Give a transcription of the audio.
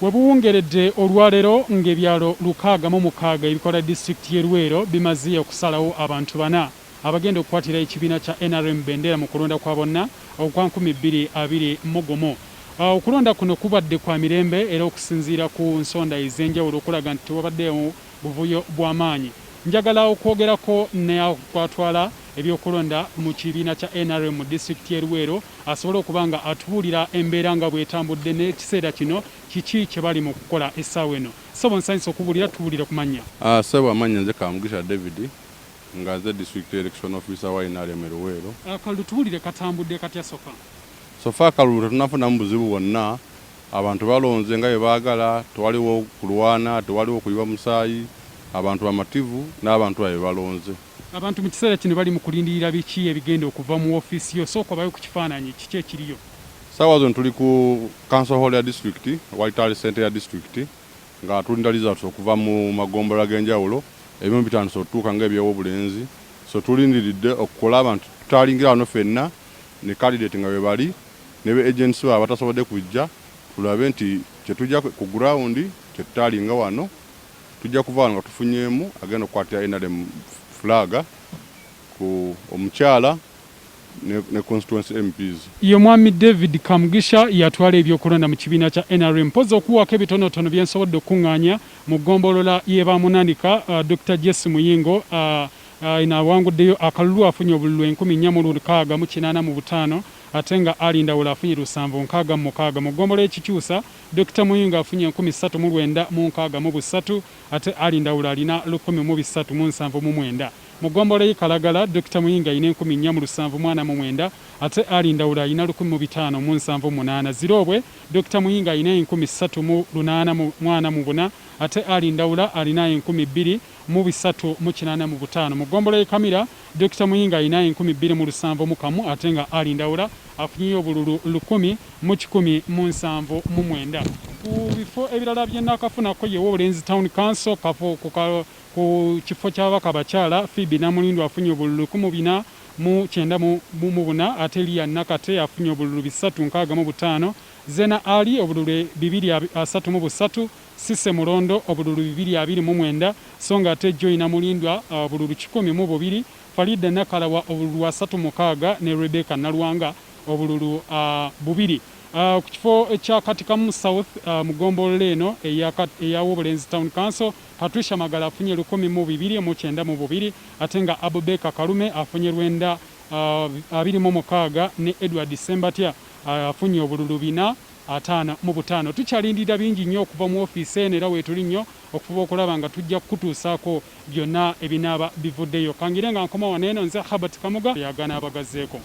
Webuwongeredde olwaleero ng'ebyalo 606 ebikola disitulikiti y'e Luweero bimaze okusalawo abantu 4 abagenda okukwatira ekibiina kya NRM bendera mu kulonda kwa bonna okwa 2021. Okulonda kuno kubadde kwa mirembe era okusinziira ku nsonda ez'enjawulo okulaga nti tewabaddewo buvuyo bw'amaanyi. Njagala okwogerako ne akwatwala ebyokulonda mu kibiina kya NRM mu disitulikiti y'e Luweero asobole okuba nga atubuulira embeera nga bw'etambudde n'ekiseera kino kiki kye bali mu kukola essaawa eno. Ssebo nsanyusa okubuulira tubuulire ku mannya. Ssebo amannya nze Kamugisha David nga nze district election officer wa NRM e Luweero. Kalulu tubuulire katambudde katya sofa? Sofa kalulu tetunafunamu buzibu bwonna. Abantu balonze nga bye baagala, tewaliwo kulwana, tewaliwo kuyiwa musaayi. Abantu bamativu n'abantu abe balonze. Abantu mu kiseera kino bali mu kulindirira biki ebigenda okuva mu ofiisi yo, sooka bayo ku kifaananyi kiki ekiriyo? Saawa zino tuli ku council hall ya district, Whitehall Center ya district, nga tulinda results okuva mu magombolola g'enjawulo, ebimu bitandise okutuuka ng'ebyobulenzi. So tulindiridde okukola abantu tutalingira wano ffenna ne candidate nga bwe bali ne be agents baabwe batasobodde kujja, tulabe nti kye tujja ku ground kye tutalinga wano tujja kuva wano nga tufunyeemu agenda okukwatira NRM flaga ku omukyala ne constituency MPs. Ye mwami David Kamugisha yatwala ebyokulonda mu kibiina kya NRM. Mpozi okuwaako ebitonotono bye nsobodde okuŋŋaanya mu ggombolola ye bamunandika Dr. Jesse Muyingo inawanguddeyo akalulu afunye obululu 4,685 ate nga alindawula afunye 766 mu ggombolola ekikyusa Dr. Muyingo afunye 3,663 ate alindawula alina 1,379. Mu ggombolola y'Kalagala Dr. Muyingo alina 4,749 ate alindawula alina 1,578. Zirobwe Dr. Muyingo alina 3,884 ate alindawula alina 2,385. Mu ggombolola y'Kamira Dr. Muyingo alina 2,701 ate nga alindawula afunye obululu 1,179. Ku bifo ebirala bye nakafunako ye Wobulenzi Town Council ku kifo ky'ababaka bakyala Phoebe Namulindo afunye obululu 494 ate Liya Nakate afunye obululu 365. Zena Ali obululu 233, Sise Mulondo obululu 229, songa ate Joy Namulindwa obululu 102, Farida Nakalawa obululu 36 ne Rebecca Nalwanga obululu 2. Ku kifo ekya Katikamu South mu ggombolola eno eya Wobulenzi Town Council Patricia Magala afunye 1,292 ate nga Abubeka Kalume afunye 926 ne Edward Sembatya afunye obululu 455. Tukyalindira bingi nnyo okuva mu ofiisi eno era weetuli nnyo okufuba okulaba nga tujja kutuusaako byonna ebinaaba bivuddeyo. Kangire nga nkoma wano eno nze Hebert Kamoga yagana abagazzeeko.